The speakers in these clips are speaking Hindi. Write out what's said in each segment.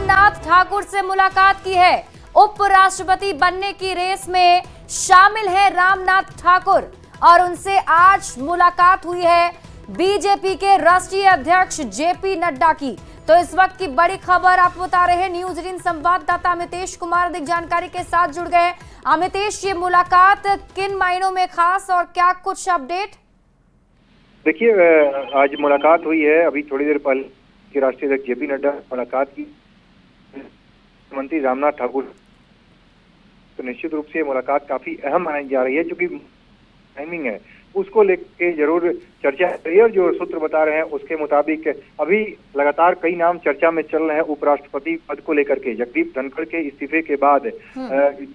रामनाथ ठाकुर से मुलाकात की है। उपराष्ट्रपति बनने की रेस में शामिल है रामनाथ ठाकुर और उनसे आज मुलाकात हुई है बीजेपी के राष्ट्रीय अध्यक्ष जेपी नड्डा की। तो इस वक्त की बड़ी खबर आपको बता रहे हैं, न्यूज 18 संवाददाता अमितेश कुमार अधिक जानकारी के साथ जुड़ गए। अमितेश, ये मुलाकात किन मायनों में खास और क्या कुछ अपडेट? देखिए, आज मुलाकात हुई है। अभी थोड़ी देर पहले के राष्ट्रीय अध्यक्ष जेपी नड्डा मुलाकात की मंत्री रामनाथ ठाकुर। तो निश्चित रूप से मुलाकात काफी अहम मानी जा रही है, क्योंकि टाइमिंग है उसको लेके जरूर चर्चा है। और जो सूत्र बता रहे हैं उसके मुताबिक अभी लगातार कई नाम चर्चा में चल रहे हैं उपराष्ट्रपति पद को लेकर के। जगदीप धनखड़ के इस्तीफे के बाद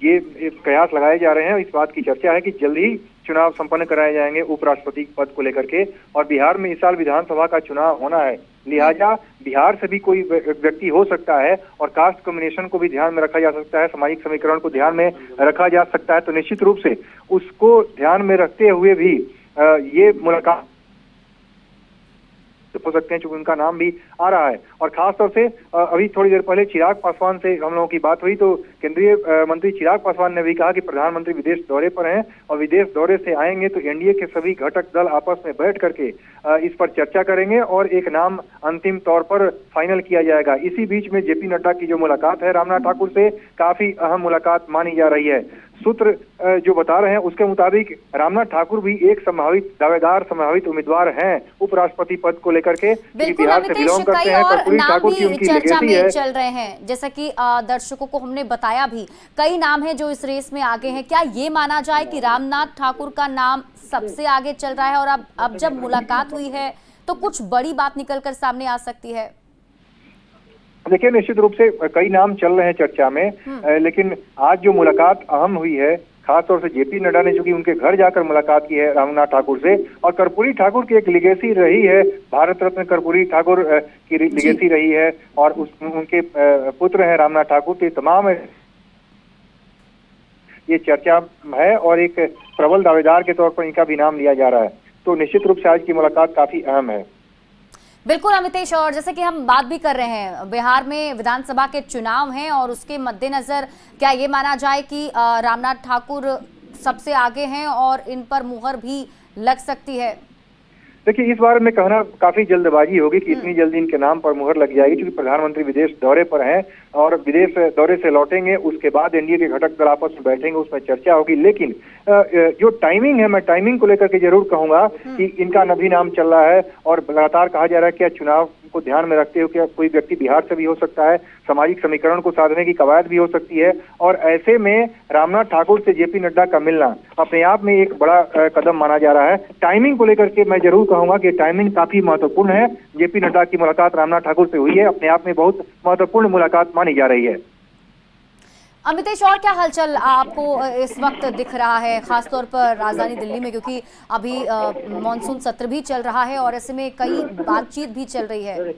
ये कयास लगाए जा रहे हैं। इस बात की चर्चा है कि जल्द ही चुनाव संपन्न कराए जाएंगे उपराष्ट्रपति पद को लेकर के। और बिहार में इस साल विधानसभा का चुनाव होना है, लिहाजा बिहार से भी कोई व्यक्ति हो सकता है और कास्ट कॉम्बिनेशन को भी ध्यान में रखा जा सकता है, सामाजिक समीकरण को ध्यान में रखा जा सकता है। तो निश्चित रूप से उसको ध्यान में रखते हुए भी ये मुलाकात हो सकते हैं, चूंकि उनका नाम भी आ रहा है। और खास तौर से अभी थोड़ी देर पहले चिराग पासवान से हम लोगों की बात हुई, तो केंद्रीय मंत्री चिराग पासवान ने भी कहा कि प्रधानमंत्री विदेश दौरे पर हैं और विदेश दौरे से आएंगे तो एनडीए के सभी घटक दल आपस में बैठ करके इस पर चर्चा करेंगे और एक नाम अंतिम तौर पर फाइनल किया जाएगा। इसी बीच में जेपी नड्डा की जो मुलाकात है रामनाथ ठाकुर से, काफी अहम मुलाकात मानी जा रही है। सूत्र जो बता रहे हैं उसके मुताबिक रामनाथ ठाकुर भी एक संभावित दावेदार, संभावित उम्मीदवार हैं उपराष्ट्रपति पद को लेकर के। बिल्कुल अमितेश, कई और नाम भी चर्चा में चल रहे हैं, जैसा कि दर्शकों को हमने बताया भी, कई नाम हैं जो इस रेस में आगे हैं। क्या ये माना जाए कि रामनाथ ठाकुर का नाम सबसे आगे चल रहा है और अब जब मुलाकात हुई है तो कुछ बड़ी बात निकलकर सामने आ सकती है? देखिए, निश्चित रूप से कई नाम चल रहे हैं चर्चा में, लेकिन आज जो मुलाकात अहम हुई है, खासतौर से जेपी नड्डा ने चूंकि उनके घर जाकर मुलाकात की है रामनाथ ठाकुर से, और कर्पूरी ठाकुर की एक लिगेसी रही है, भारत रत्न कर्पूरी ठाकुर की लिगेसी रही है, और उनके पुत्र हैं रामनाथ ठाकुर। के तमाम ये चर्चा है और एक प्रबल दावेदार के तौर पर इनका भी नाम लिया जा रहा है। तो निश्चित रूप से आज की मुलाकात काफी अहम है। बिल्कुल अमितेश, और जैसे कि हम बात भी कर रहे हैं, बिहार में विधानसभा के चुनाव हैं और उसके मद्देनजर क्या ये माना जाए कि रामनाथ ठाकुर सबसे आगे हैं और इन पर मुहर भी लग सकती है? देखिए, इस बार में कहना काफी जल्दबाजी होगी कि इतनी जल्दी इनके नाम पर मुहर लग जाएगी, क्योंकि प्रधानमंत्री विदेश दौरे पर हैं और विदेश दौरे से लौटेंगे, उसके बाद एनडीए के घटक दल आपस में बैठेंगे, उसमें चर्चा होगी। लेकिन जो टाइमिंग है, मैं टाइमिंग को लेकर के जरूर कहूंगा कि इनका नभी नाम चल रहा है और लगातार कहा जा रहा है कि चुनाव को ध्यान में रखते हुए कोई व्यक्ति बिहार से भी हो सकता है, सामाजिक समीकरण को साधने की कवायद भी हो सकती है। और ऐसे में रामनाथ ठाकुर से जेपी नड्डा का मिलना अपने आप में एक बड़ा कदम माना जा रहा है। टाइमिंग को लेकर के मैं जरूर कहूंगा कि टाइमिंग काफी महत्वपूर्ण है। जेपी नड्डा की मुलाकात रामनाथ ठाकुर से हुई है, अपने आप में बहुत महत्वपूर्ण मुलाकात मानी जा रही है। अमितेश, और क्या हलचल आपको इस वक्त दिख रहा है, खासतौर पर राजधानी दिल्ली में, क्योंकि अभी मॉनसून सत्र भी चल रहा है और ऐसे में कई बातचीत भी चल रही है?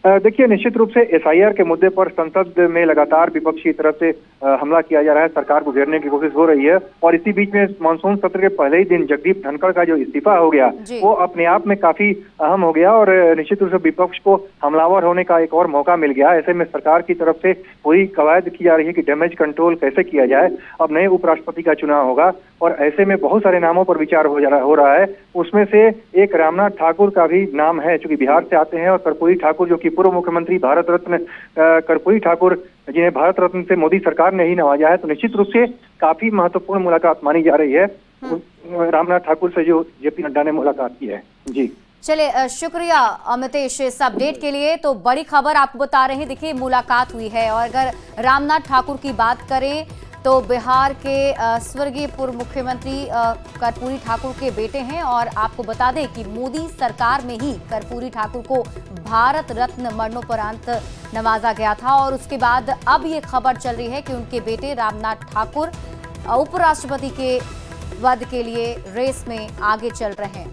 देखिए, निश्चित रूप से एसआईआर के मुद्दे पर संसद में लगातार विपक्ष की तरफ से हमला किया जा रहा है, सरकार को घेरने की कोशिश हो रही है। और इसी बीच में मानसून सत्र के पहले ही दिन जगदीप धनखड़ का जो इस्तीफा हो गया वो अपने आप में काफी अहम हो गया और निश्चित रूप से विपक्ष को हमलावर होने का एक और मौका मिल गया। ऐसे में सरकार की तरफ से पूरी कवायद की जा रही है कि डैमेज कंट्रोल कैसे किया जाए। अब नए उपराष्ट्रपति का चुनाव होगा और ऐसे में बहुत सारे नामों पर विचार हो रहा है। उसमें से एक रामनाथ ठाकुर का भी नाम है, चूंकि बिहार से आते हैं, और कर्पूरी ठाकुर जो कि पूर्व मुख्यमंत्री भारत रत्न कर्पूरी ठाकुर, जिन्हें भारत रत्न से मोदी सरकार ने ही नवाजा है। तो निश्चित रूप से काफी महत्वपूर्ण मुलाकात मानी जा रही है रामनाथ ठाकुर से जो जेपी नड्डा ने मुलाकात की है। जी चलिए, शुक्रिया अमितेश इस अपडेट के लिए। तो बड़ी खबर आपको बता रहे हैं, देखिए मुलाकात हुई है। और अगर रामनाथ ठाकुर की बात करें तो बिहार के स्वर्गीय पूर्व मुख्यमंत्री कर्पूरी ठाकुर के बेटे हैं और आपको बता दें कि मोदी सरकार में ही कर्पूरी ठाकुर को भारत रत्न मरणोपरांत नवाजा गया था। और उसके बाद अब ये खबर चल रही है कि उनके बेटे रामनाथ ठाकुर उपराष्ट्रपति के पद के लिए रेस में आगे चल रहे हैं।